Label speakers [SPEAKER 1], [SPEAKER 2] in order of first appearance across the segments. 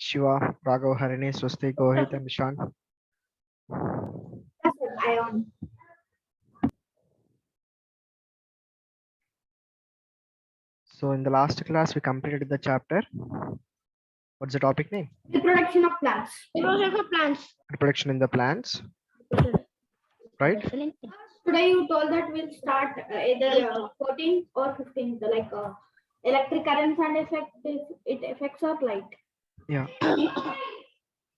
[SPEAKER 1] Shiva, Raghav, Harini, Swasti, Gohit, and Nishan.
[SPEAKER 2] Yes, sir, I on.
[SPEAKER 1] So in the last class, we completed the chapter. What's the topic name?
[SPEAKER 2] Reproduction of plants.
[SPEAKER 3] Reproduction of plants.
[SPEAKER 1] Reproduction in the plants, right?
[SPEAKER 2] Today you told that we'll start either 14th or 15th, like electric currents and it affects our light.
[SPEAKER 1] Yeah.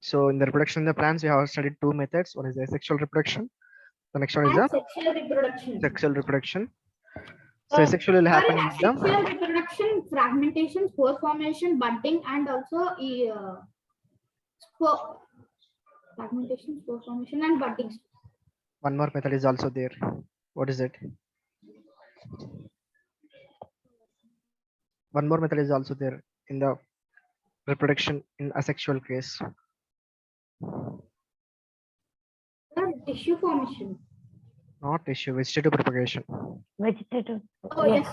[SPEAKER 1] So in the reproduction in the plants, we have studied two methods. One is asexual reproduction. The next one is
[SPEAKER 2] And
[SPEAKER 1] the
[SPEAKER 2] sexual reproduction.
[SPEAKER 1] sexual reproduction. So asexual will happen in
[SPEAKER 2] Sexual
[SPEAKER 1] the
[SPEAKER 2] reproduction, fragmentation, spore formation, budding, and also spore fragmentation, spore formation, and budding.
[SPEAKER 1] one more method is also there. What is it? One more method is also there in the reproduction in asexual case.
[SPEAKER 2] Tissue formation.
[SPEAKER 1] Not tissue, vegetative propagation.
[SPEAKER 3] Vegetative.
[SPEAKER 2] Oh yes,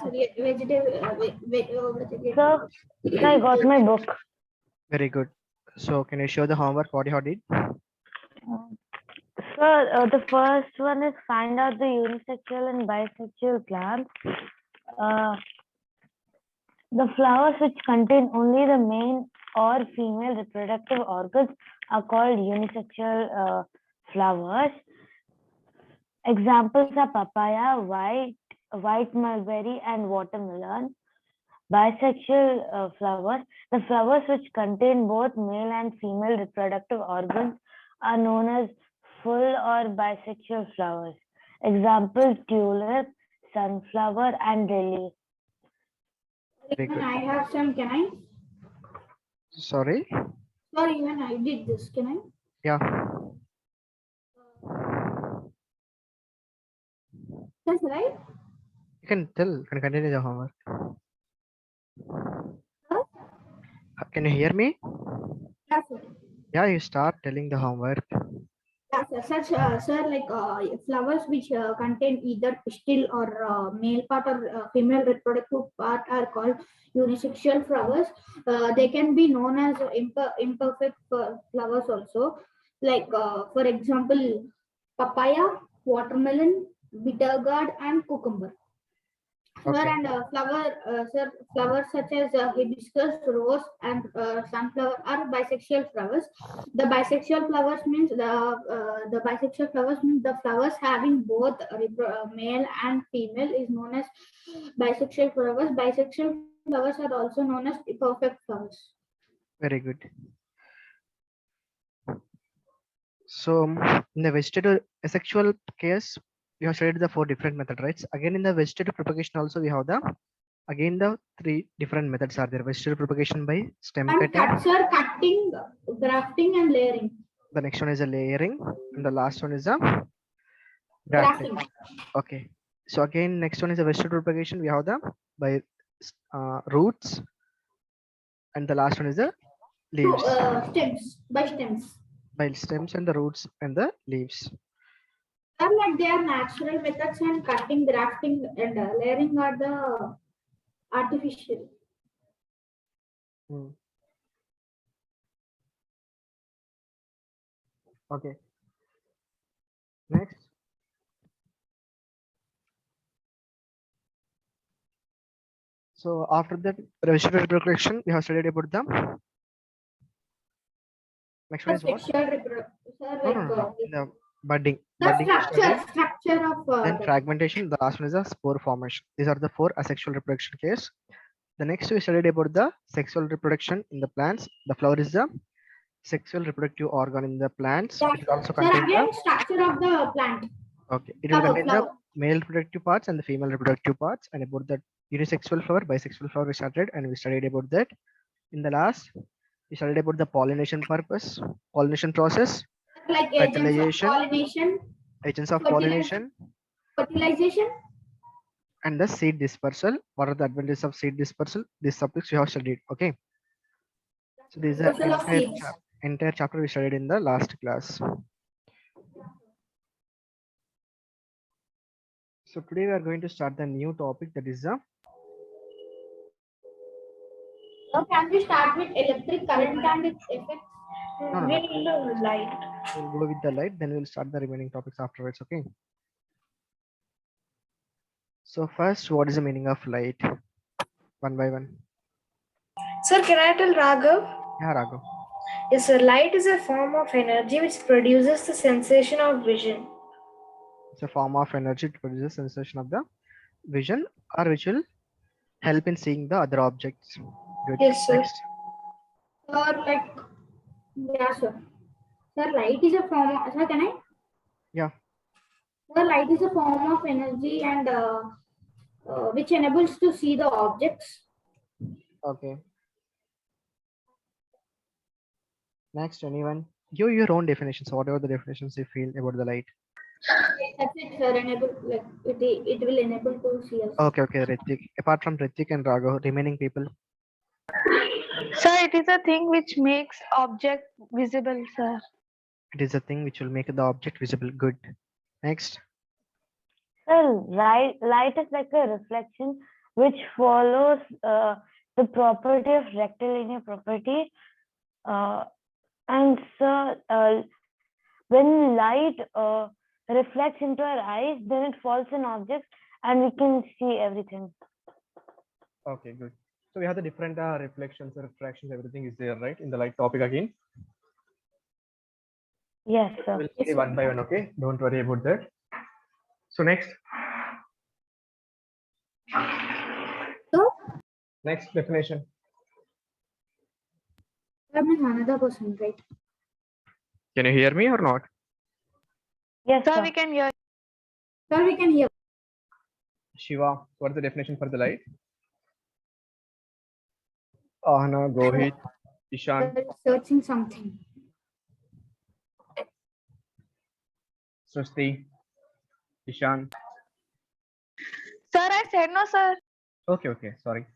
[SPEAKER 2] vegetative.
[SPEAKER 3] Sir, I got my book.
[SPEAKER 1] Very good. So can you show the homework what you have did?
[SPEAKER 3] Sir, the first one is find out the unisexual and bisexual plants. The flowers which contain only the male or female reproductive organs are called unisexual flowers. Examples are papaya, white mulberry, and watermelon. Bisexual flowers. The flowers which contain both male and female reproductive organs are known as full or bisexual flowers. Example: tulip, sunflower, and lily.
[SPEAKER 1] Very good.
[SPEAKER 2] I have some. Can I?
[SPEAKER 1] Sorry.
[SPEAKER 2] Sorry, even I did this. Can I?
[SPEAKER 1] Yeah.
[SPEAKER 2] That's right.
[SPEAKER 1] You can tell. Can continue the homework.
[SPEAKER 2] Huh?
[SPEAKER 1] Can you hear me?
[SPEAKER 2] Yes, sir.
[SPEAKER 1] Yeah, you start telling the homework.
[SPEAKER 2] Yes, sir. Sir, like flowers which contain either pistil or male part or female reproductive part are called unisexual flowers. They can be known as imperfect flowers also. Like for example, papaya, watermelon, bitter gourd, and cucumber. Sir,
[SPEAKER 1] Okay.
[SPEAKER 2] and flowers such as hibiscus, rose, and sunflower are bisexual flowers. The bisexual flowers means the bisexual flowers means the flowers having both male and female is known as bisexual flowers. Bisexual flowers are also known as perfect flowers.
[SPEAKER 1] Very good. So in the vegetative asexual case, we have studied the four different methods, right? Again, in the vegetative propagation also we have the three different methods are there. Vegetative propagation by stem
[SPEAKER 2] And
[SPEAKER 1] cutting.
[SPEAKER 2] sir, cutting, grafting, and layering.
[SPEAKER 1] The next one is a layering, and the last one is a grafting. Okay. So again, next one is a vegetative propagation. We have the by roots, and the last one is the leaves.
[SPEAKER 2] Stems, by stems.
[SPEAKER 1] By stems and the roots and the leaves.
[SPEAKER 2] Like they are natural methods, and cutting, grafting, and layering are the artificial.
[SPEAKER 1] Okay. Next. So after that vegetative reproduction, we have studied about the next one is what?
[SPEAKER 2] Sexual reproduction.
[SPEAKER 1] The budding.
[SPEAKER 2] The
[SPEAKER 1] Budding is studied.
[SPEAKER 2] structure of
[SPEAKER 1] Then fragmentation. The last one is the spore formation. These are the four asexual reproduction case. The next we studied about the sexual reproduction in the plants. The flower is the sexual reproductive organ in the plants.
[SPEAKER 2] Yeah.
[SPEAKER 1] It will also
[SPEAKER 2] Sir,
[SPEAKER 1] contain
[SPEAKER 2] again,
[SPEAKER 1] the
[SPEAKER 2] structure of the plant.
[SPEAKER 1] okay. It will contain the
[SPEAKER 2] Flower.
[SPEAKER 1] male reproductive parts and the female reproductive parts. And about the unisexual flower, bisexual flower we started and we studied about that. In the last, we studied about the pollination purpose, pollination process,
[SPEAKER 2] Like
[SPEAKER 1] fertilization, agents of pollination,
[SPEAKER 2] fertilization,
[SPEAKER 1] and the seed dispersal. What are the advantages of seed dispersal? These subjects we have studied. Okay. So these are entire chapter we studied in the last class. So today we are going to start the new topic, that is the
[SPEAKER 2] Or can we start with electric current and its effects?
[SPEAKER 1] No, no, no.
[SPEAKER 2] Light.
[SPEAKER 1] We'll go with the light, then we'll start the remaining topics afterwards. Okay. So first, what is the meaning of light? One by one.
[SPEAKER 4] Sir, can I tell Raghav?
[SPEAKER 1] Yeah, Raghav.
[SPEAKER 4] Yes, sir. Light is a form of energy which produces the sensation of vision.
[SPEAKER 1] It's a form of energy to produce sensation of the vision, or which will help in seeing the other objects. Good.
[SPEAKER 4] Yes, sir.
[SPEAKER 1] Next.
[SPEAKER 2] Or like, yeah, sir. Sir, light is a form of, sir, can I?
[SPEAKER 1] Yeah.
[SPEAKER 2] Sir, light is a form of energy and which enables to see the objects.
[SPEAKER 1] Okay. Next, anyone? Give your own definitions, whatever the definitions you feel about the light.
[SPEAKER 2] That's it, sir. Enable, like, it will enable to see us.
[SPEAKER 1] Okay, okay, Ritik. Apart from Ritik and Raghav, remaining people.
[SPEAKER 5] Sir, it is a thing which makes object visible, sir.
[SPEAKER 1] It is a thing which will make the object visible. Good. Next.
[SPEAKER 3] Well, light is like a reflection which follows the property of rectilinear property. And so when light reflects into our eyes, then it falls in objects and we can see everything.
[SPEAKER 1] Okay, good. So we have the different reflections, refractions, everything is there, right? In the light topic again.
[SPEAKER 3] Yes, sir.
[SPEAKER 1] We'll see one by one, okay? Don't worry about that. So next. Next definition.
[SPEAKER 2] That means another person, right?
[SPEAKER 1] Can you hear me or not?
[SPEAKER 3] Yes,
[SPEAKER 5] Sir,
[SPEAKER 3] sir.
[SPEAKER 5] we can hear.
[SPEAKER 2] Sir, we can hear.
[SPEAKER 1] Shiva, what's the definition for the light? Ahana, Gohit, Ishan,
[SPEAKER 2] Searching something.
[SPEAKER 1] Srishti, Ishan.
[SPEAKER 5] Sir, I said no, sir.
[SPEAKER 1] Okay, okay, sorry.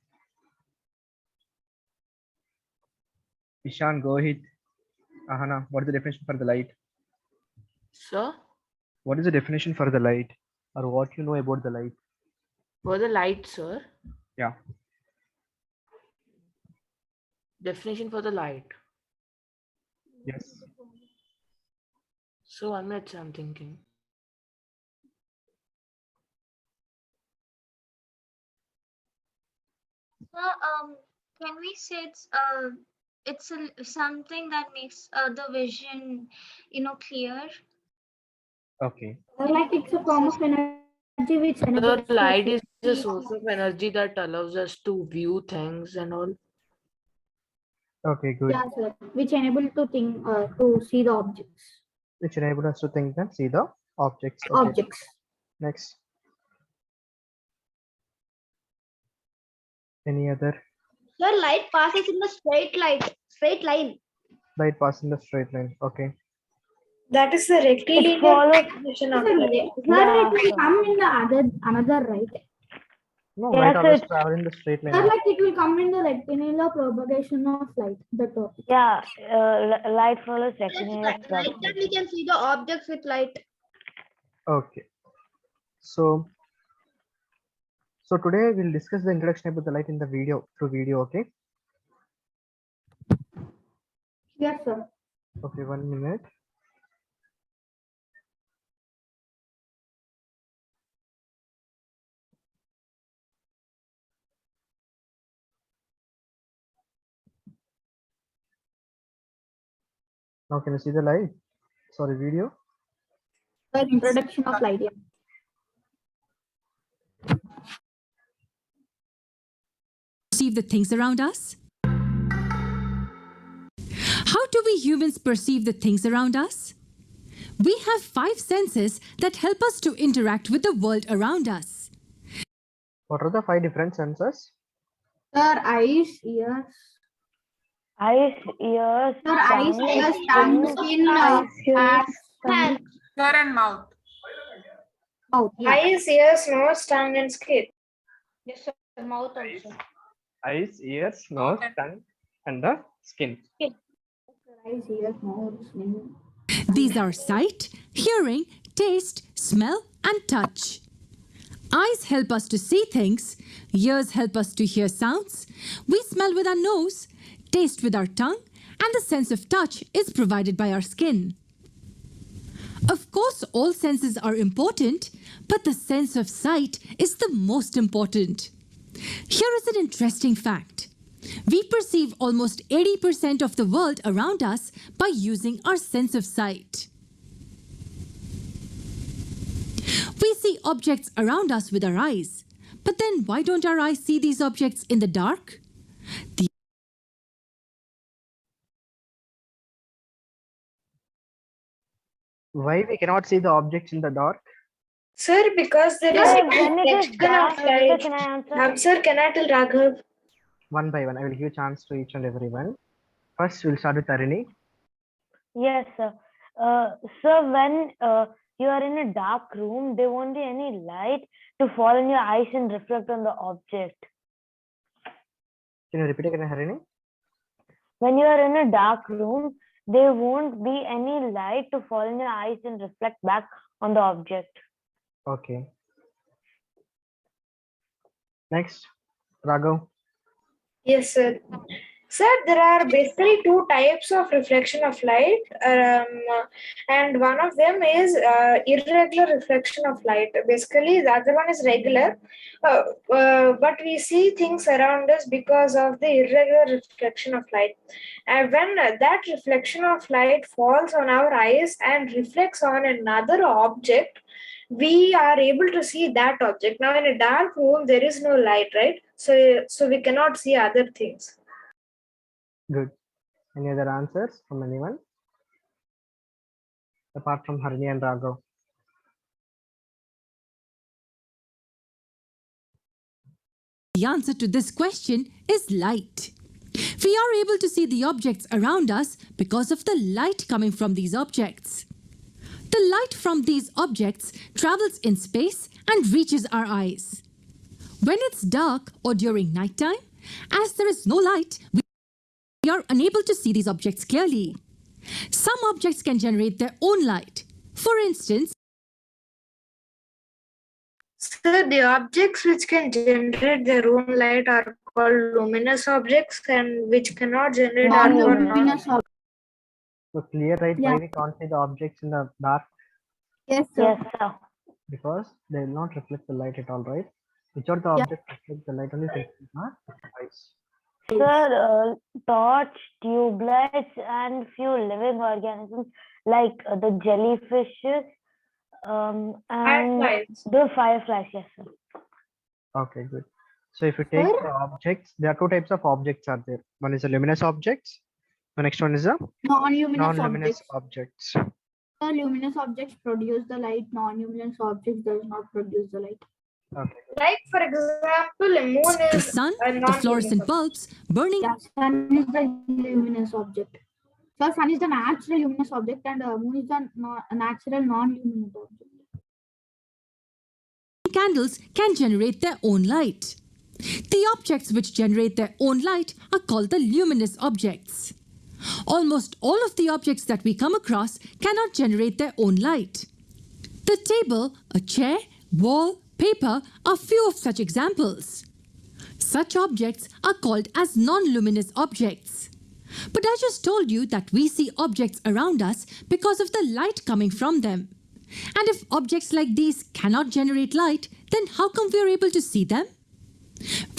[SPEAKER 1] Ishan, Gohit, Ahana, what is the definition for the light?
[SPEAKER 6] Sir,
[SPEAKER 1] What is the definition for the light? Or what you know about the light?
[SPEAKER 6] for the light, sir.
[SPEAKER 1] Yeah.
[SPEAKER 6] Definition for the light.
[SPEAKER 1] Yes.
[SPEAKER 6] So 1 minute, I'm thinking.
[SPEAKER 7] Can we say it's something that makes the vision, clear?
[SPEAKER 1] Okay.
[SPEAKER 2] Like it's a form of energy which
[SPEAKER 6] The
[SPEAKER 2] enables to
[SPEAKER 6] light is a
[SPEAKER 2] see
[SPEAKER 6] source of energy that allows us to view things and all.
[SPEAKER 1] Okay, good.
[SPEAKER 2] Yeah, sir. Which enable to think to see the objects.
[SPEAKER 1] Which enable us to think and see the objects. Okay.
[SPEAKER 2] Objects.
[SPEAKER 1] Next. Any other?
[SPEAKER 7] Sir, light passes in the straight line.
[SPEAKER 1] Light pass in the straight line. Okay.
[SPEAKER 4] That is the rectilinear
[SPEAKER 3] follows-
[SPEAKER 4] definition
[SPEAKER 2] Sir,
[SPEAKER 4] of light.
[SPEAKER 2] it will come in the another right.
[SPEAKER 1] No,
[SPEAKER 3] Yeah,
[SPEAKER 1] light
[SPEAKER 3] so
[SPEAKER 1] always
[SPEAKER 3] it's-
[SPEAKER 1] travel in the straight line.
[SPEAKER 2] Sir, like it will come in the rectilinear propagation of light. The topic.
[SPEAKER 3] Yeah, light follows rectilinear
[SPEAKER 7] Like
[SPEAKER 3] property.
[SPEAKER 7] that we can see the objects with light.
[SPEAKER 1] Okay. So today we'll discuss the introduction about the light in the video through video. Okay.
[SPEAKER 2] Yes, sir.
[SPEAKER 1] Okay. 1 minute. Now can you see the light? Sorry, video.
[SPEAKER 2] The introduction of light. Yeah.
[SPEAKER 8] Perceive the things around us? How do we humans perceive the things around us? We have 5 senses that help us to interact with the world around us.
[SPEAKER 1] What are the 5 different senses?
[SPEAKER 2] Sir, eyes, ears.
[SPEAKER 3] Eyes, ears,
[SPEAKER 2] Sir, eyes,
[SPEAKER 3] tongue,
[SPEAKER 2] ears, tongue, skin, hands,
[SPEAKER 7] Hands.
[SPEAKER 9] Ear and mouth.
[SPEAKER 2] mouth. Yeah.
[SPEAKER 4] Eyes, ears, nose, tongue, and skin.
[SPEAKER 7] Yes, sir. Mouth also.
[SPEAKER 1] Eyes, ears, nose, tongue, and the skin.
[SPEAKER 2] Eyes, ears, mouth, skin.
[SPEAKER 8] These are sight, hearing, taste, smell, and touch. Eyes help us to see things, ears help us to hear sounds, we smell with our nose, taste with our tongue, and the sense of touch is provided by our skin. Of course, all senses are important, but the sense of sight is the most important. Here is an interesting fact. We perceive almost 80% of the world around us by using our sense of sight. We see objects around us with our eyes. But then why don't our eyes see these objects in the dark?
[SPEAKER 1] Why we cannot see the objects in the dark?
[SPEAKER 4] Sir, because there is
[SPEAKER 3] Sir,
[SPEAKER 4] a
[SPEAKER 3] when it is
[SPEAKER 4] reflection
[SPEAKER 3] dark,
[SPEAKER 4] of
[SPEAKER 3] sir,
[SPEAKER 4] light.
[SPEAKER 3] can I answer?
[SPEAKER 4] Sir, can I tell Raghav?
[SPEAKER 1] One by one, I will give chance to each and everyone. First, we'll start with Tarini.
[SPEAKER 3] Yes, sir. Sir, when you are in a dark room, there won't be any light to fall in your eyes and reflect on the object.
[SPEAKER 1] Can you repeat again, Harini?
[SPEAKER 3] When you are in a dark room, there won't be any light to fall in your eyes and reflect back on the object.
[SPEAKER 1] Okay. Next, Raghav.
[SPEAKER 4] Yes, sir. Sir, there are basically two types of reflection of light, and one of them is irregular reflection of light. Basically, the other one is regular, but we see things around us because of the irregular reflection of light. And when that reflection of light falls on our eyes and reflects on another object, we are able to see that object. Now, in a dark room, there is no light, right? So we cannot see other things.
[SPEAKER 1] Good. Any other answers from anyone? Apart from Harini and Raghav.
[SPEAKER 8] The answer to this question is light. We are able to see the objects around us because of the light coming from these objects. The light from these objects travels in space and reaches our eyes. When it's dark or during nighttime, as there is no light, we are unable to see these objects clearly. Some objects can generate their own light. For instance,
[SPEAKER 4] So the objects which can generate their own light are called luminous objects, and which cannot generate are called
[SPEAKER 3] Non-luminous.
[SPEAKER 1] So clear, right?
[SPEAKER 2] Yeah.
[SPEAKER 1] Why we can't see the objects in the dark?
[SPEAKER 2] Yes, sir.
[SPEAKER 3] Yes, sir.
[SPEAKER 1] Because they will not reflect the light at all, right? Which are the objects reflect the light only in our eyes?
[SPEAKER 3] Sir, torch, tube lights, and few living organisms like the jellyfishes and
[SPEAKER 4] fireflies.
[SPEAKER 3] the fireflies. Yes, sir.
[SPEAKER 1] Okay, good. So if you take the objects, there are two types of objects are there. One is a luminous objects. The next one is a
[SPEAKER 2] Non-luminous
[SPEAKER 1] non-luminous
[SPEAKER 2] objects.
[SPEAKER 1] objects.
[SPEAKER 2] The luminous objects produce the light. Non-luminous objects does not produce the light.
[SPEAKER 1] Okay.
[SPEAKER 4] Like for example, a moon
[SPEAKER 8] the
[SPEAKER 4] is
[SPEAKER 8] sun,
[SPEAKER 4] a
[SPEAKER 8] the
[SPEAKER 4] non-luminous
[SPEAKER 8] fluorescent
[SPEAKER 4] object.
[SPEAKER 8] bulbs burning
[SPEAKER 2] Yeah, sun is the luminous object. So sun is the natural luminous object, and moon is the natural non-luminous object.
[SPEAKER 8] candles can generate their own light. The objects which generate their own light are called the luminous objects. Almost all of the objects that we come across cannot generate their own light. The table, a chair, wall, paper are few of such examples. Such objects are called as non-luminous objects. But I just told you that we see objects around us because of the light coming from them. And if objects like these cannot generate light, then how come we are able to see them?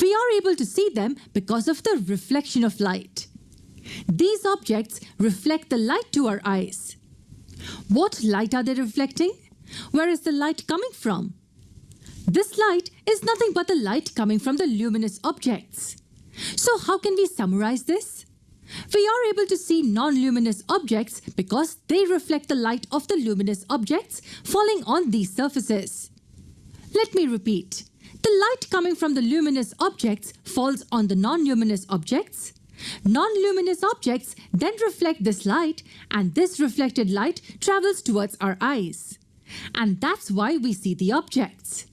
[SPEAKER 8] We are able to see them because of the reflection of light. These objects reflect the light to our eyes. What light are they reflecting? Where is the light coming from? This light is nothing but the light coming from the luminous objects. So how can we summarize this? We are able to see non-luminous objects because they reflect the light of the luminous objects falling on these surfaces. Let me repeat. The light coming from the luminous objects falls on the non-luminous objects. Non-luminous objects then reflect this light, and this reflected light travels towards our eyes. And that's why we see the objects.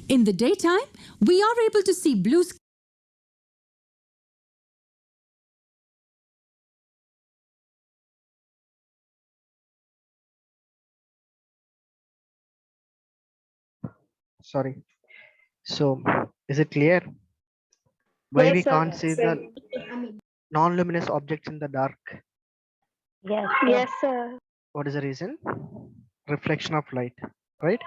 [SPEAKER 8] In the daytime, we are able to see blue sky.
[SPEAKER 1] Sorry. So is it clear? Why
[SPEAKER 4] Yes,
[SPEAKER 1] we
[SPEAKER 4] sir.
[SPEAKER 1] can't see
[SPEAKER 4] Sir.
[SPEAKER 1] the non-luminous objects in the dark?
[SPEAKER 3] Yes, sir.
[SPEAKER 5] Yes, sir.
[SPEAKER 1] What is the reason? Reflection of light, right?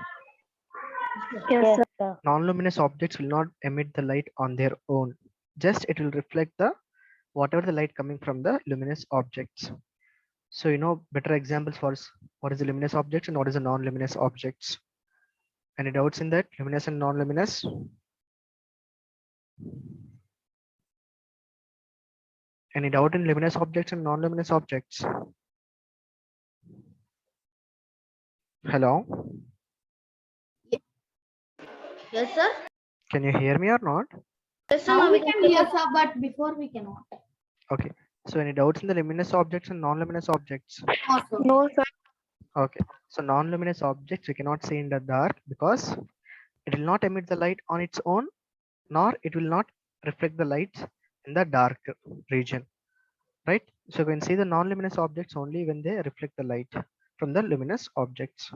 [SPEAKER 5] Yes,
[SPEAKER 3] Yes,
[SPEAKER 5] sir.
[SPEAKER 3] sir.
[SPEAKER 1] Non-luminous objects will not emit the light on their own. Just it will reflect the whatever the light coming from the luminous objects. So you know better examples for what is the luminous objects and what is the non-luminous objects. Any doubts in that? Luminous and non-luminous? Any doubt in luminous objects and non-luminous objects? Hello?
[SPEAKER 7] Yes, sir.
[SPEAKER 1] Can you hear me or not?
[SPEAKER 7] Yes, sir.
[SPEAKER 2] Now
[SPEAKER 7] Now
[SPEAKER 2] we can hear, sir, but before we cannot.
[SPEAKER 1] Okay. So any doubts in the luminous objects and non-luminous objects?
[SPEAKER 2] No, sir.
[SPEAKER 5] No, sir.
[SPEAKER 1] Okay. So non-luminous objects we cannot see in the dark because it will not emit the light on its own, nor it will not reflect the lights in the dark region. Right? So we can see the non-luminous objects only when they reflect the light from the luminous objects.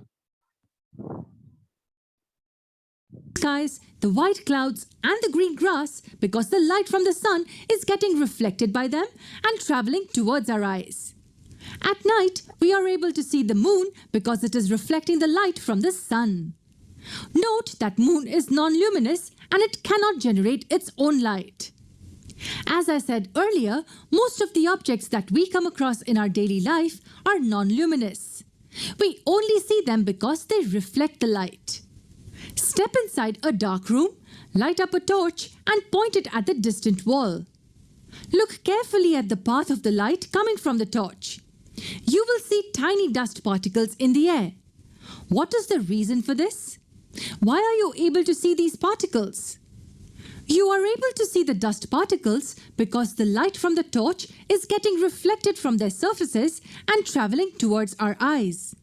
[SPEAKER 8] Skies, the white clouds, and the green grass because the light from the sun is getting reflected by them and traveling towards our eyes. At night, we are able to see the moon because it is reflecting the light from the sun. Note that moon is non-luminous and it cannot generate its own light. As I said earlier, most of the objects that we come across in our daily life are non-luminous. We only see them because they reflect the light. Step inside a dark room, light up a torch and point it at the distant wall. Look carefully at the path of the light coming from the torch. You will see tiny dust particles in the air. What is the reason for this? Why are you able to see these particles? You are able to see the dust particles because the light from the torch is getting reflected from their surfaces and traveling towards our eyes.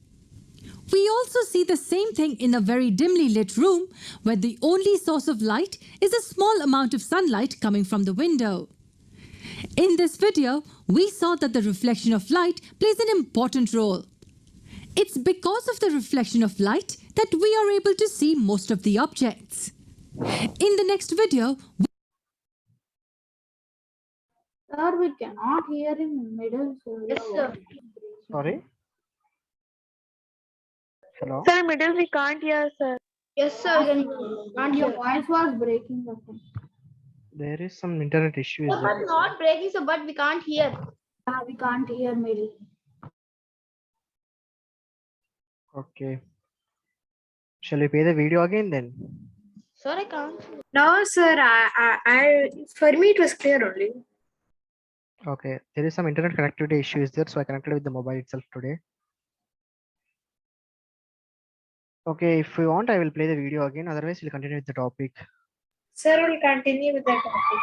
[SPEAKER 8] We also see the same thing in a very dimly lit room where the only source of light is a small amount of sunlight coming from the window. In this video, we saw that the reflection of light plays an important role. It's because of the reflection of light that we are able to see most of the objects. In the next video,
[SPEAKER 2] Sir, we cannot hear in middle. So
[SPEAKER 7] Yes, sir.
[SPEAKER 1] Sorry? Hello?
[SPEAKER 5] Sir, middle we can't hear, sir.
[SPEAKER 7] Yes, sir.
[SPEAKER 2] And your voice was breaking. Okay.
[SPEAKER 1] There is some internet issue. Is
[SPEAKER 7] But
[SPEAKER 1] there?
[SPEAKER 7] not breaking, sir, but we can't hear.
[SPEAKER 2] We can't hear middle.
[SPEAKER 1] Okay. Shall we play the video again then?
[SPEAKER 7] Sir, I can't.
[SPEAKER 4] No, sir. For me it was clear only.
[SPEAKER 1] Okay. There is some internet connectivity issue is there, so I connected with the mobile itself today. Okay, if you want, I will play the video again. Otherwise, we'll continue with the topic.
[SPEAKER 4] Sir will continue with that topic.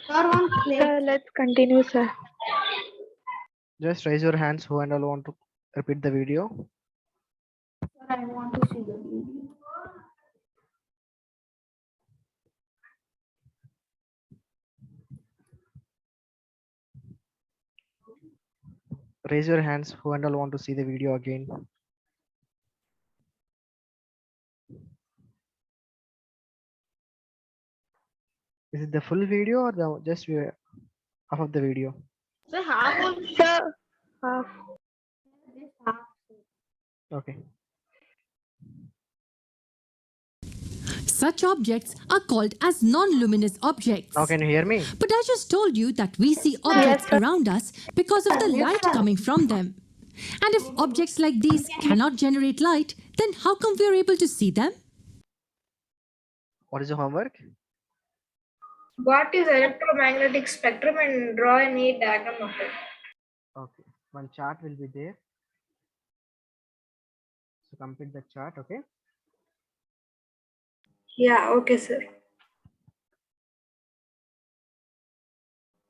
[SPEAKER 2] Sir, one play.
[SPEAKER 5] Sir, let's continue, sir.
[SPEAKER 1] Just raise your hands who and all want to repeat the video.
[SPEAKER 2] Sir, I want to see the video.
[SPEAKER 1] Raise your hands who and all want to see the video again. Is it the full video or the just half of the video?
[SPEAKER 7] Sir, half of
[SPEAKER 5] Sir, half.
[SPEAKER 2] Just half.
[SPEAKER 1] Okay.
[SPEAKER 8] such objects are called as non-luminous objects.
[SPEAKER 1] Now can you hear me?
[SPEAKER 8] But I just told you that we see objects around us because of the light coming from them. And if objects like these cannot generate light, then how come we are able to see them?
[SPEAKER 1] What is the homework?
[SPEAKER 4] What is electromagnetic spectrum and draw a neat diagram of it.
[SPEAKER 1] Okay. One chart will be there. So complete the chart, okay?
[SPEAKER 4] Yeah, okay, sir.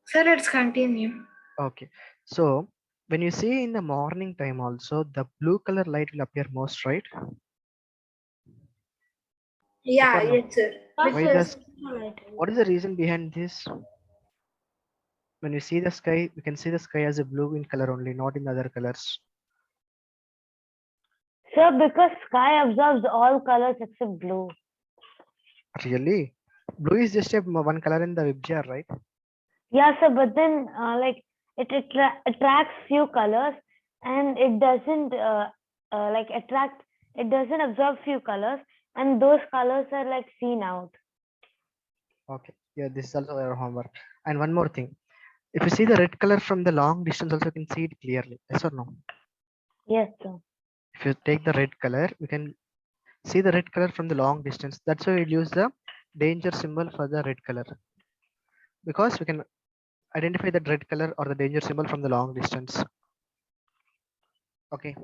[SPEAKER 4] Sir, let's continue.
[SPEAKER 1] Okay. So when you see in the morning time also, the blue color light will appear most, right?
[SPEAKER 4] Yeah,
[SPEAKER 1] no?
[SPEAKER 4] yes, sir.
[SPEAKER 1] Why does, what is the reason behind this? When you see the sky, you can see the sky as a blue in color only, not in other colors.
[SPEAKER 3] Sir, because sky absorbs all colors except blue.
[SPEAKER 1] Really? Blue is just a one color in the WebGR, right?
[SPEAKER 3] Yeah, sir, but then like it attracts few colors and it doesn't it doesn't absorb few colors and those colors are like seen out.
[SPEAKER 1] Okay. Yeah, this is also our homework. And one more thing. If you see the red color from the long distance, also you can see it clearly. Yes or no?
[SPEAKER 3] Yes, sir.
[SPEAKER 1] If you take the red color, we can see the red color from the long distance. That's why we'll use the danger symbol for the red color, because we can identify the red color or the danger symbol from the long distance. Okay.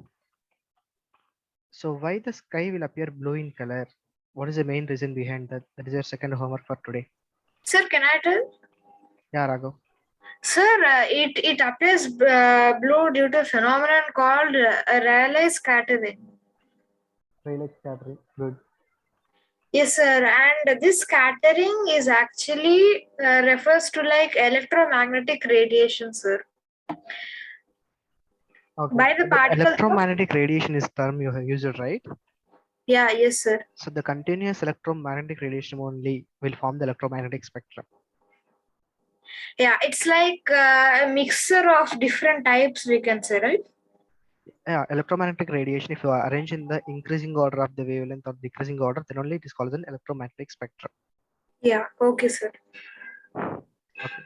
[SPEAKER 1] So why the sky will appear blue in color? What is the main reason behind that? That is your second homework for today.
[SPEAKER 4] Sir, can I tell?
[SPEAKER 1] Yeah, Raghav.
[SPEAKER 4] Sir, it appears blue due to a phenomenon called Rayleigh scattering.
[SPEAKER 1] Rayleigh scattering. Good.
[SPEAKER 4] Yes, sir. And this scattering is actually refers to like electromagnetic radiation, sir.
[SPEAKER 1] Okay.
[SPEAKER 4] By the particles of-
[SPEAKER 1] electromagnetic radiation is term you have used, right?
[SPEAKER 4] Yeah, yes, sir.
[SPEAKER 1] So the continuous electromagnetic radiation only will form the electromagnetic spectrum.
[SPEAKER 4] Yeah, it's like a mixture of different types, we can say, right?
[SPEAKER 1] Yeah, electromagnetic radiation, if you arrange in the increasing order of the wavelength or decreasing order, then only it is called an electromagnetic spectrum.
[SPEAKER 4] Yeah, okay, sir.
[SPEAKER 1] Okay.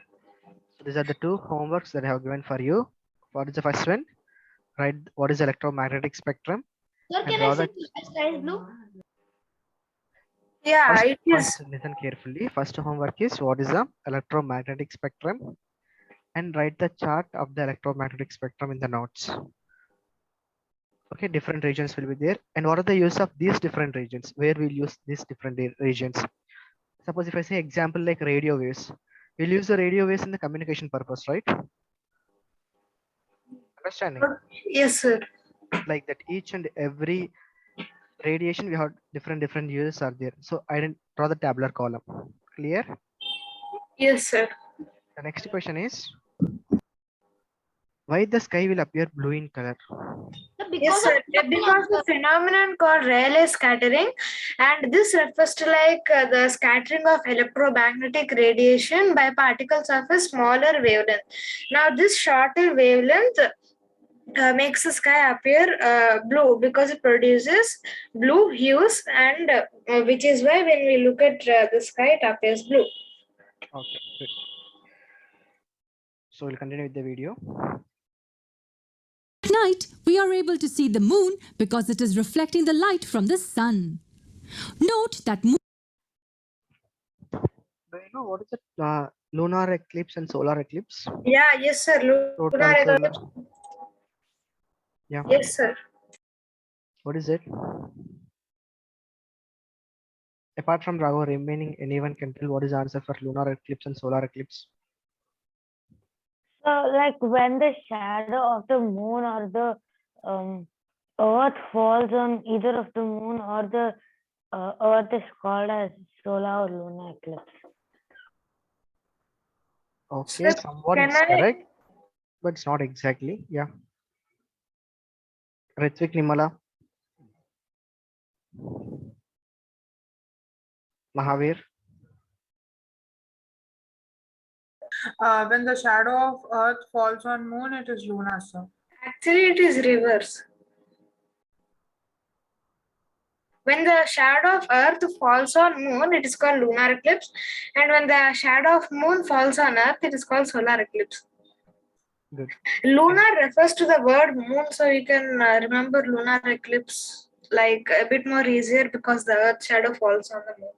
[SPEAKER 1] So these are the two homeworks that I have given for you. What is the first one? Right. What is electromagnetic spectrum?
[SPEAKER 7] Sir, can I say sky is blue?
[SPEAKER 4] Yeah,
[SPEAKER 1] First,
[SPEAKER 4] it is.
[SPEAKER 1] listen carefully. First homework is what is the electromagnetic spectrum, and write the chart of the electromagnetic spectrum in the notes. Okay, different regions will be there. And what are the use of these different regions? Where we'll use these different regions? Suppose if I say example like radio waves, we'll use the radio waves in the communication purpose, right? Understanding?
[SPEAKER 4] Yes, sir.
[SPEAKER 1] Like that, each and every radiation we have different uses are there. So I didn't draw the tabular column. Clear?
[SPEAKER 4] Yes, sir.
[SPEAKER 1] The next question is, why the sky will appear blue in color?
[SPEAKER 4] Yes, sir. Because the phenomenon called Rayleigh scattering, and this refers to like the scattering of electromagnetic radiation by particles of a smaller wavelength. Now, this shorter wavelength makes the sky appear blue because it produces blue hues, and which is why when we look at the sky, it appears blue.
[SPEAKER 1] Okay, good. So we'll continue with the video.
[SPEAKER 8] At night, we are able to see the moon because it is reflecting the light from the sun. Note that moon
[SPEAKER 1] Do you know what is the lunar eclipse and solar eclipse?
[SPEAKER 4] Yeah, yes, sir.
[SPEAKER 1] Total
[SPEAKER 4] Lunar
[SPEAKER 1] solar.
[SPEAKER 4] eclipse.
[SPEAKER 1] Yeah.
[SPEAKER 4] Yes, sir.
[SPEAKER 1] What is it? Apart from Raghav, remaining anyone can tell what is the answer for lunar eclipse and solar eclipse?
[SPEAKER 3] So like when the shadow of the moon or the earth falls on either of the moon or the earth is called as solar or lunar eclipse.
[SPEAKER 1] Okay,
[SPEAKER 4] Sir,
[SPEAKER 1] somewhat
[SPEAKER 4] can
[SPEAKER 1] it's
[SPEAKER 4] I-
[SPEAKER 1] correct, but it's not exactly. Yeah. Ritvik, Nimala, Mahavir.
[SPEAKER 9] When the shadow of Earth falls on moon, it is lunar, sir.
[SPEAKER 4] Actually, it is reverse. When the shadow of Earth falls on moon, it is called lunar eclipse. And when the shadow of moon falls on Earth, it is called solar eclipse.
[SPEAKER 1] Good.
[SPEAKER 4] Lunar refers to the word moon, so you can remember lunar eclipse like a bit more easier because the Earth shadow falls on the moon.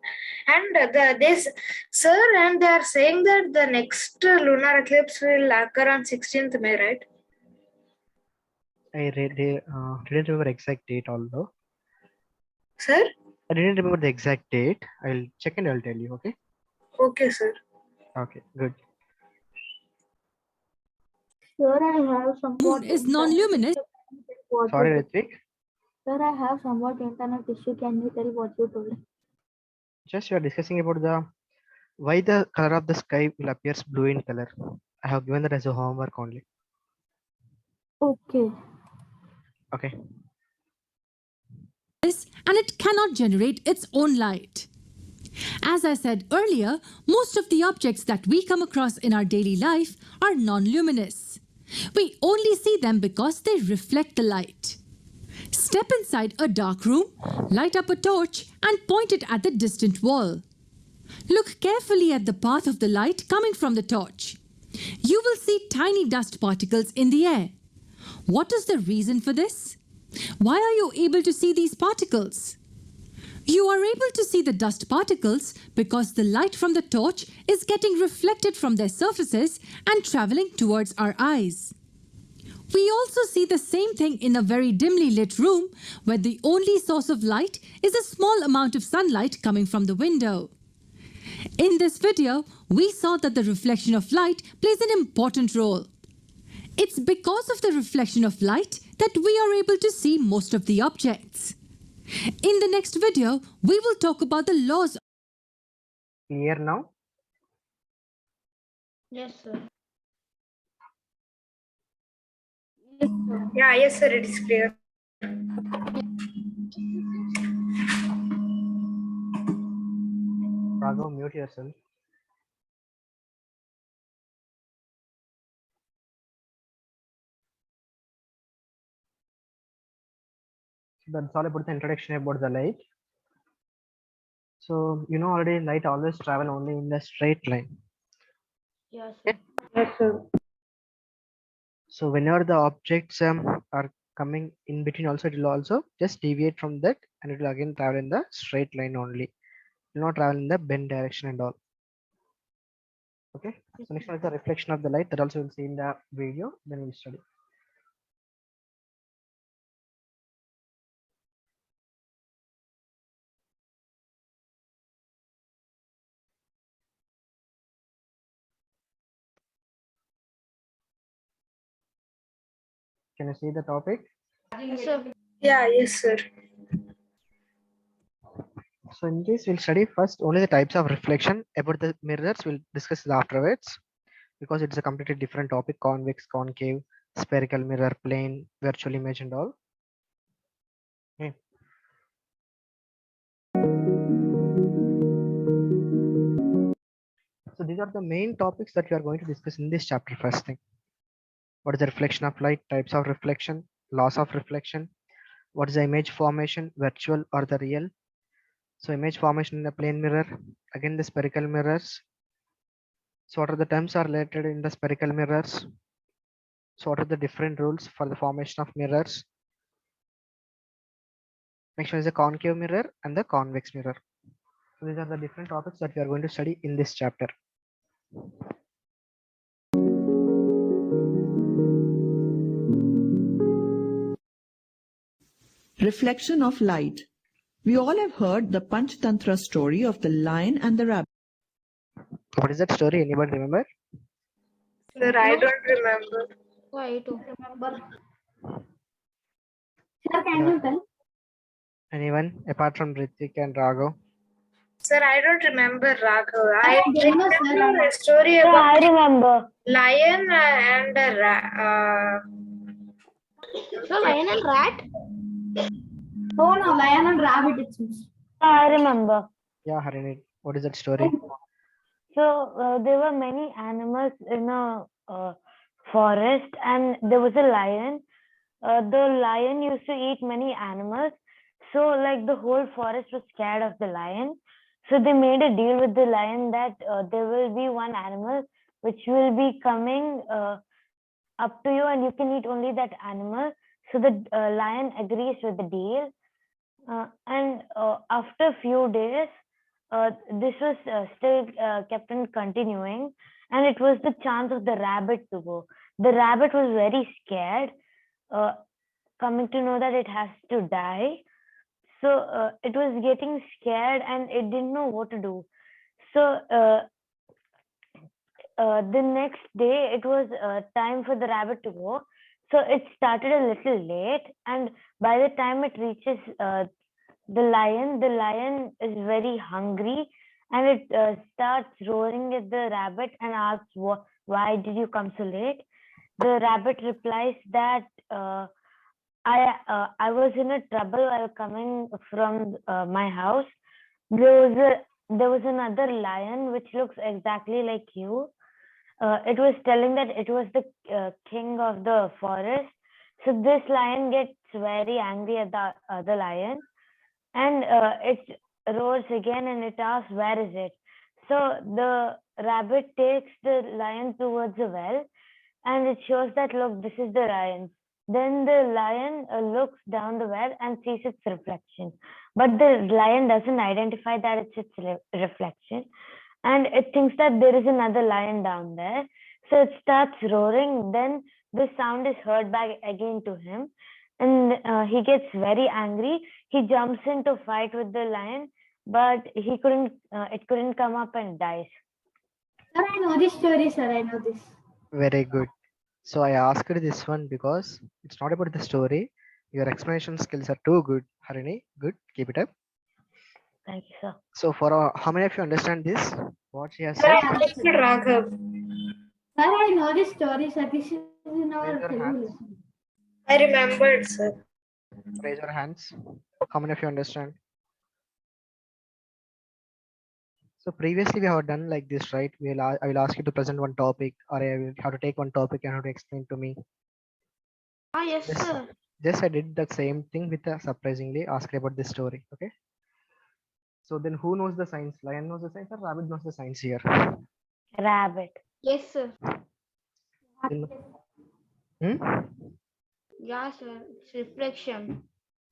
[SPEAKER 4] And they are saying that the next lunar eclipse will occur on 16th May, right?
[SPEAKER 1] I didn't remember exact date, although.
[SPEAKER 4] Sir?
[SPEAKER 1] I didn't remember the exact date. I'll check and I'll tell you. Okay.
[SPEAKER 4] Okay, sir.
[SPEAKER 1] Okay. Good.
[SPEAKER 2] Sir, I have
[SPEAKER 8] moon is non-luminous.
[SPEAKER 1] Sorry, Ritvik.
[SPEAKER 2] Sir, I have somewhat internet issue. Can you tell what you told?
[SPEAKER 1] Just you are discussing about the why the color of the sky will appears blue in color. I have given that as a homework only.
[SPEAKER 2] Okay.
[SPEAKER 1] Okay.
[SPEAKER 8] and it cannot generate its own light. As I said earlier, most of the objects that we come across in our daily life are non-luminous. We only see them because they reflect the light. Step inside a dark room, light up a torch, and point it at the distant wall. Look carefully at the path of the light coming from the torch. You will see tiny dust particles in the air. What is the reason for this? Why are you able to see these particles? You are able to see the dust particles because the light from the torch is getting reflected from their surfaces and traveling towards our eyes. We also see the same thing in a very dimly lit room where the only source of light is a small amount of sunlight coming from the window. In this video, we saw that the reflection of light plays an important role. It's because of the reflection of light that we are able to see most of the objects. In the next video, we will talk about the laws.
[SPEAKER 1] Clear now?
[SPEAKER 2] Yes, sir.
[SPEAKER 4] Yeah, yes, sir, it is clear.
[SPEAKER 1] Raghav, mute yourself. That's all about the introduction about the light. So you know already light always travel only in the straight line.
[SPEAKER 2] Yes, sir.
[SPEAKER 9] Yes, sir.
[SPEAKER 1] So whenever the objects are coming in between also, it will also just deviate from that and it will again travel in the straight line only. It will not travel in the bend direction and all. Okay. So next one is the reflection of the light, that also we'll see in the video, then we'll study. Can you see the topic?
[SPEAKER 2] Yes, sir.
[SPEAKER 4] Yeah, yes, sir.
[SPEAKER 1] So in this we'll study first only the types of reflection. About the mirrors we'll discuss it afterwards, because it's a completely different topic: convex, concave, spherical mirror, plane, virtual image and all. Okay. So these are the main topics that we are going to discuss in this chapter. First thing, what is the reflection of light, types of reflection, laws of reflection, what is the image formation, virtual or the real. So image formation in the plane mirror, again the spherical mirrors. So what are the terms are related in the spherical mirrors? So what are the different rules for the formation of mirrors? Next one is the concave mirror and the convex mirror. So these are the different topics that we are going to study in this chapter.
[SPEAKER 10] Reflection of light. We all have heard the Panchtantra story of the lion and the rabbit.
[SPEAKER 1] What is that story? Anybody remember?
[SPEAKER 4] Sir, I don't remember.
[SPEAKER 2] I don't remember. Sir, can you tell?
[SPEAKER 1] Anyone apart from Ritik and Raghav?
[SPEAKER 4] Sir, I don't remember Raghav. I
[SPEAKER 2] remember,
[SPEAKER 4] remember a story
[SPEAKER 3] Yeah, I
[SPEAKER 4] about
[SPEAKER 3] remember.
[SPEAKER 4] lion and a
[SPEAKER 7] So lion and rat.
[SPEAKER 2] Oh no, lion and rabbit it seems.
[SPEAKER 3] I remember.
[SPEAKER 1] Yeah, Harini, what is that story?
[SPEAKER 3] So there were many animals in a forest, and there was a lion. The lion used to eat many animals, so like the whole forest was scared of the lion. So they made a deal with the lion that there will be one animal which will be coming up to you, and you can eat only that animal. So the lion agrees with the deal, and after a few days, this was still kept on continuing, and it was the chance of the rabbit to go. The rabbit was very scared, coming to know that it has to die. So it was getting scared and it didn't know what to do. So the next day, it was time for the rabbit to go. So it started a little late, and by the time it reaches the lion is very hungry, and it starts roaring at the rabbit and asks, why did you come so late? The rabbit replies that I was in a trouble while coming from my house. There was another lion which looks exactly like you. It was telling that it was the king of the forest. So this lion gets very angry at the other lion, and it roars again and it asks, "Where is it?" So the rabbit takes the lion towards the well, and it shows that, look, this is the lion. Then the lion looks down the well and sees its reflection, but the lion doesn't identify that it's its reflection, and it thinks that there is another lion down there. So it starts roaring. Then the sound is heard back again to him, and he gets very angry. He jumps in to fight with the lion, but he couldn't. It couldn't come up and dies.
[SPEAKER 2] Sir, I know this story, sir. I know this.
[SPEAKER 1] Very good. So I asked this one because it's not about the story. Your explanation skills are too good, Harini. Good, keep it up.
[SPEAKER 3] Thank you, sir.
[SPEAKER 1] So for how many of you understand this? What she has
[SPEAKER 4] Sir,
[SPEAKER 1] said?
[SPEAKER 4] I understood, Raghav.
[SPEAKER 2] Sir, I know this story, sir. This is in our
[SPEAKER 1] Raise your
[SPEAKER 2] Telugu
[SPEAKER 1] hands.
[SPEAKER 2] lesson.
[SPEAKER 4] I remembered, sir.
[SPEAKER 1] Raise your hands. How many of you understand? So previously we have done like this, right? I will ask you to present one topic, or I will have to take one topic and have to explain to me.
[SPEAKER 7] Ah, yes,
[SPEAKER 1] Yes.
[SPEAKER 7] sir.
[SPEAKER 1] Just I did the same thing with surprisingly asked about this story. Okay. So then who knows the science? Lion knows the science or rabbit knows the science here?
[SPEAKER 3] Rabbit.
[SPEAKER 7] Yes, sir.
[SPEAKER 1] Hmm?
[SPEAKER 7] Yeah, sir. It's reflection.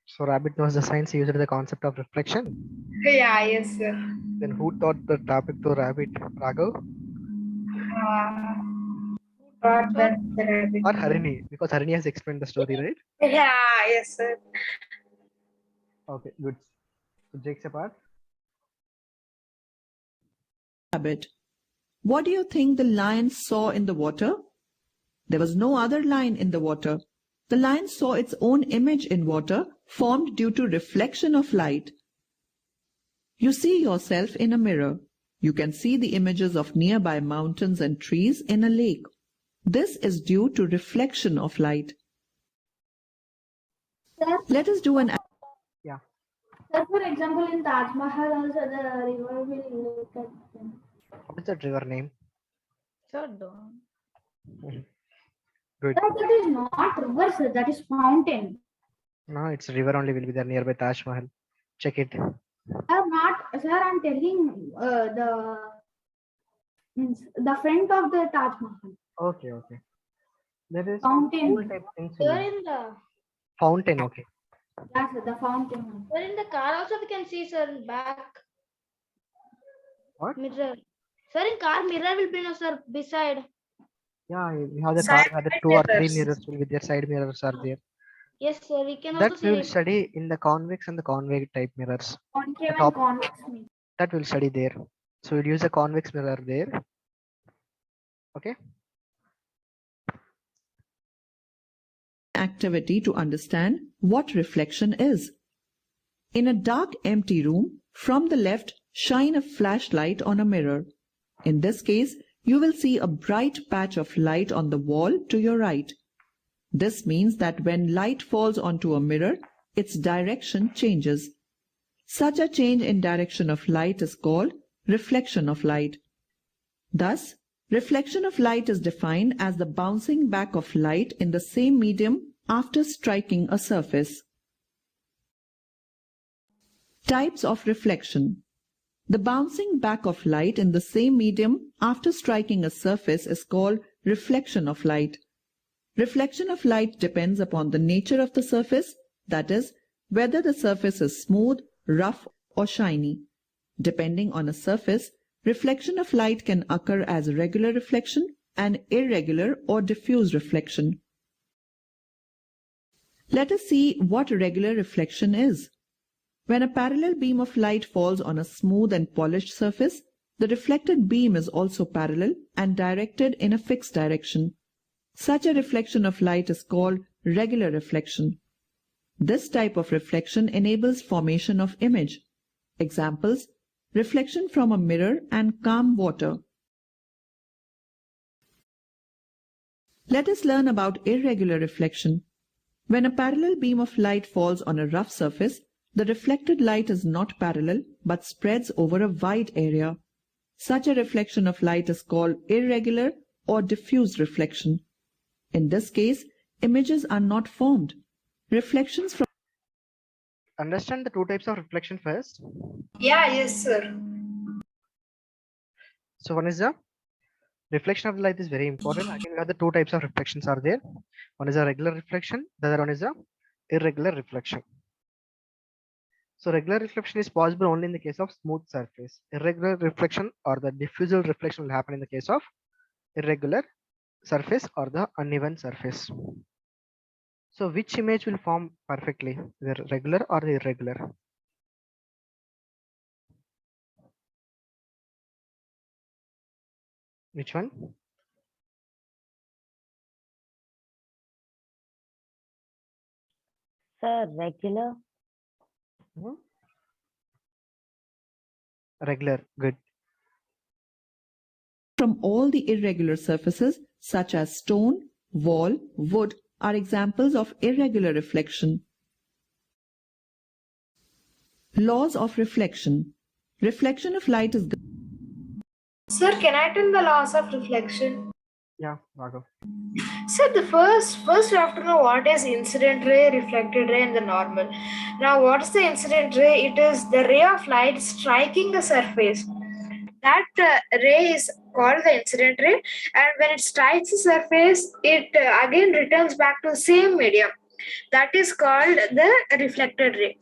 [SPEAKER 1] So rabbit knows the science, he used the concept of reflection.
[SPEAKER 4] Yeah, yes, sir.
[SPEAKER 1] Then who taught the topic to rabbit? Raghav
[SPEAKER 4] Got that, the rabbit.
[SPEAKER 1] or Harini? Because Harini has explained the story, right?
[SPEAKER 4] Yeah, yes, sir.
[SPEAKER 1] Okay, good. So Jake's apart.
[SPEAKER 10] Rabbit. What do you think the lion saw in the water? There was no other lion in the water. The lion saw its own image in water, formed due to reflection of light. You see yourself in a mirror. You can see the images of nearby mountains and trees in a lake. This is due to reflection of light.
[SPEAKER 2] Sir,
[SPEAKER 10] Let us do an
[SPEAKER 2] sir, for example, in Taj Mahal also the river will look at them.
[SPEAKER 1] What is that river name?
[SPEAKER 7] Sir, don't.
[SPEAKER 1] Good.
[SPEAKER 2] Sir, that is not river, sir. That is fountain.
[SPEAKER 1] No, it's a river only will be there nearby Taj Mahal. Check it.
[SPEAKER 2] Sir, I'm telling the front of the Taj Mahal.
[SPEAKER 1] Okay, okay. There is
[SPEAKER 2] Fountain.
[SPEAKER 1] pool type things.
[SPEAKER 7] Sir,
[SPEAKER 1] in
[SPEAKER 7] in the
[SPEAKER 1] Fountain, okay.
[SPEAKER 2] Yeah, sir, the fountain.
[SPEAKER 7] sir, in the car also we can see, sir, back
[SPEAKER 1] What?
[SPEAKER 7] mirror. Sir, in car mirror will be no, sir, beside.
[SPEAKER 1] Yeah, we have the car,
[SPEAKER 4] Side
[SPEAKER 1] where the 2 or 3
[SPEAKER 4] mirrors.
[SPEAKER 1] mirrors will be there, side mirrors are there.
[SPEAKER 7] Yes, sir. We can
[SPEAKER 1] That
[SPEAKER 7] also
[SPEAKER 1] we will
[SPEAKER 7] see.
[SPEAKER 1] study in the convex and the convex type mirrors.
[SPEAKER 2] Concave
[SPEAKER 1] top-
[SPEAKER 2] and convex mirror.
[SPEAKER 1] That we'll study there. So we'll use a convex mirror there. Okay.
[SPEAKER 10] activity to understand what reflection is. In a dark, empty room, from the left, shine a flashlight on a mirror. In this case, you will see a bright patch of light on the wall to your right. This means that when light falls onto a mirror, its direction changes. Such a change in direction of light is called reflection of light. Thus, reflection of light is defined as the bouncing back of light in the same medium after striking a surface. Types of reflection. The bouncing back of light in the same medium after striking a surface is called reflection of light. Reflection of light depends upon the nature of the surface, that is, whether the surface is smooth, rough, or shiny. Depending on a surface, reflection of light can occur as regular reflection and irregular or diffuse reflection. Let us see what regular reflection is. When a parallel beam of light falls on a smooth and polished surface, the reflected beam is also parallel and directed in a fixed direction. Such a reflection of light is called regular reflection. This type of reflection enables formation of image. Examples: reflection from a mirror and calm water. Let us learn about irregular reflection. When a parallel beam of light falls on a rough surface, the reflected light is not parallel but spreads over a wide area. Such a reflection of light is called irregular or diffuse reflection. In this case, images are not formed. Reflections from
[SPEAKER 1] Understand the two types of reflection first.
[SPEAKER 4] Yeah, yes, sir.
[SPEAKER 1] So one is the reflection of the light is very important. Again, we have the two types of reflections are there. One is a regular reflection, the other one is a irregular reflection. So regular reflection is possible only in the case of smooth surface. Irregular reflection or the diffusal reflection will happen in the case of irregular surface or the uneven surface. So which image will form perfectly, the regular or the irregular? Which one?
[SPEAKER 3] Sir, regular.
[SPEAKER 1] Regular, good.
[SPEAKER 10] from all the irregular surfaces such as stone, wall, wood are examples of irregular reflection. Laws of reflection. Reflection of light is
[SPEAKER 4] Sir, can I tell the laws of reflection?
[SPEAKER 1] Yeah, Raghav.
[SPEAKER 4] Sir, the first we have to know what is incident ray, reflected ray, and the normal. Now, what is the incident ray? It is the ray of light striking the surface. That ray is called the incident ray, and when it strikes the surface, it again returns back to the same medium. That is called the reflected ray.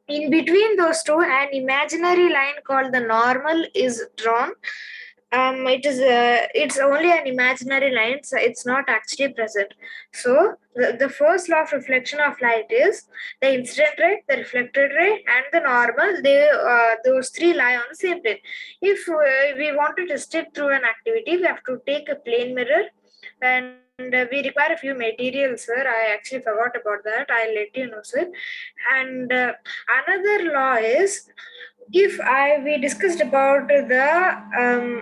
[SPEAKER 4] In between those two, an imaginary line called the normal is drawn. It's only an imaginary line, so it's not actually present. So the first law of reflection of light is the incident ray, the reflected ray, and the normal. Those three lie on the same plane. If we want to test it through an activity, we have to take a plane mirror, and we require a few materials, sir. I actually forgot about that. I'll let you know, sir. And another law is, if we discussed about the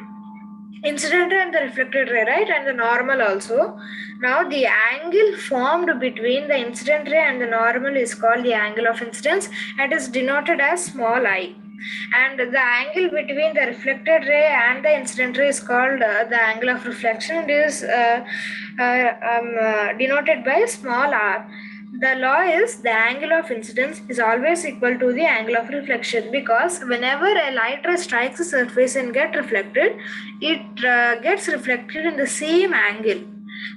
[SPEAKER 4] incident ray and the reflected ray, right, and the normal also. Now the angle formed between the incident ray and the normal is called the angle of incidence and is denoted as small I. And the angle between the reflected ray and the incident ray is called the angle of reflection and is denoted by small r. The law is the angle of incidence is always equal to the angle of reflection, because whenever a light ray strikes the surface and gets reflected, it gets reflected in the same angle.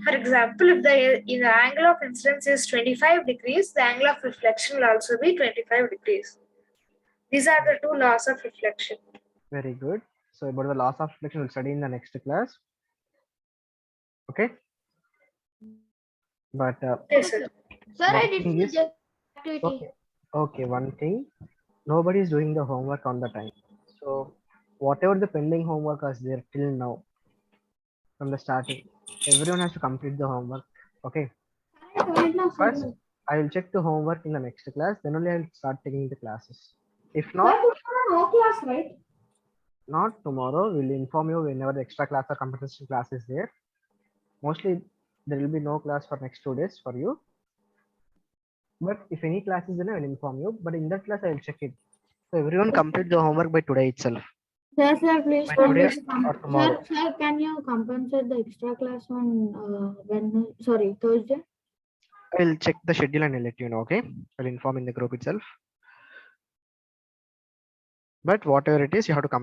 [SPEAKER 4] For example, if the angle of incidence is 25 degrees, the angle of reflection will also be 25 degrees. These are the two laws of reflection.
[SPEAKER 1] Very good. So about the laws of reflection we'll study in the next class. Okay. But
[SPEAKER 4] Yes, sir.
[SPEAKER 7] Sir, I
[SPEAKER 1] one
[SPEAKER 7] did
[SPEAKER 1] thing is-
[SPEAKER 7] the activity.
[SPEAKER 1] okay, one thing, nobody is doing the homework on the time. So whatever the pending homework is there till now, from the starting, everyone has to complete the homework. Okay. First, I will check the homework in the next class. Then only I will start taking the classes. If not,
[SPEAKER 2] No class, right?
[SPEAKER 1] not tomorrow. We'll inform you whenever the extra class or competency class is there. Mostly there will be no class for next 2 days for you. But if any class is then I will inform you. But in that class I will check it. So everyone complete the homework by today itself.
[SPEAKER 2] Sir, please.
[SPEAKER 1] By today or tomorrow.
[SPEAKER 2] Sir, can you compensate the extra class on Thursday?
[SPEAKER 1] I will check the schedule and I'll let you know. Okay. I'll inform in the group itself. But whatever it is, you have to complete.